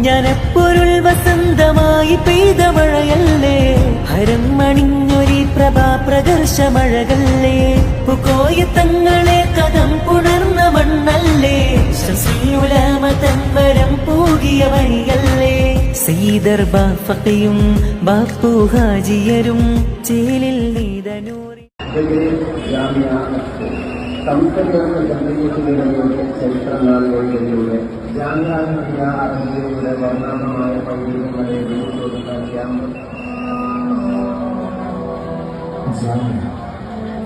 ഞാനെപ്പൊരുൾ വസന്തമായി പെയ്ത മഴയല്ലേ, ഹരം മണിഞ്ഞൊരി പ്രഭാ പ്രദർശമഴകല്ലേ, പുകോയത്തങ്ങളെ കഥം പുണർന്ന മണ്ണല്ലേ, ശംസുലുലമ തൻവരം പൂകിയ വഴിയല്ലേ, സയ്യിദർ ബാഫഖിയും ബാപ്പു ഹാജിയരും ചേലിൽ നീതനൂറി. സംസ്കൃതിയുടെ ജനീയത്തിലൂടെ ചരിത്രങ്ങളിലൂടെ ജാമ്യാരുടെ വർണ്ണാഭമായ പൗദ്യോഗികങ്ങളെ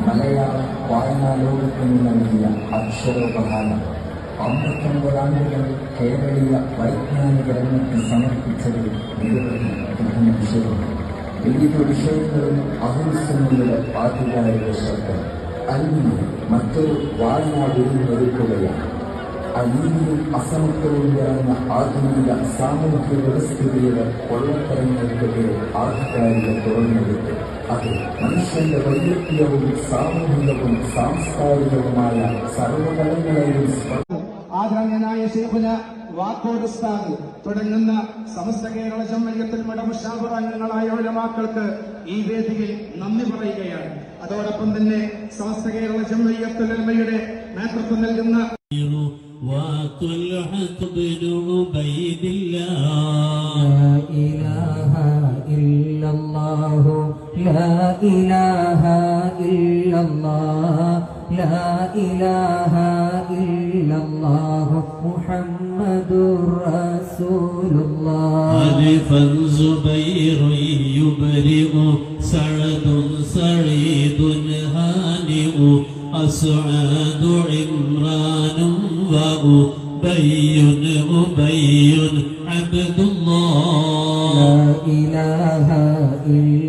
മലയാള വായനാ ലോകത്തിന് നൽകിയ അക്ഷരോപഹാരം 59 ആണ്ടുകൾ കേരളീയ വൈജ്ഞാനിക രംഗത്ത് സമർപ്പിച്ചതിൽ നിരവധി വിഭിന്ന വിഷയങ്ങൾ. വിവിധ വിഷയങ്ങളും അഹിംസയുടെ ആധികാരിക ശബ്ദം അലിഞ്ഞ് മറ്റൊരു വായനാ വിരുന്നൊരുക്കുകയാണ്. അനീതിയും അസമത്വവും നിറഞ്ഞ ആധുനിക സാമൂഹ്യ വ്യവസ്ഥിതിയുടെ കൊള്ളത്തരങ്ങൾക്കെതിരെ ആധികാരിക തുറന്നെടുത്ത് അത് മനുഷ്യന്റെ വൈവിധ്യവും സാമൂഹികവും സാംസ്കാരികവുമായ സർവതലങ്ങളെയും ആദരണീയനായ ശൈഖുന വാക്കോട് ഉസ്താദ് തുടങ്ങുന്ന സമസ്ത കേരള ജംഇയ്യത്തുൽ മുഅ്മിനീങ്ങളായ ഉലമാക്കൾക്ക് ഈ വേദിയിൽ നന്ദി പറയുകയാണ്. അതോടൊപ്പം തന്നെ സമസ്ത കേരള ജംഇയ്യത്തുൽ ഉലമയുടെ നേതൃത്വം നൽകുന്ന لا إله إلا الله محمد رسول الله. ألفا زبير يبرئ سعد سعيد هانئ أسعاد عمران وأبي أبي عبد الله. لا إله إلا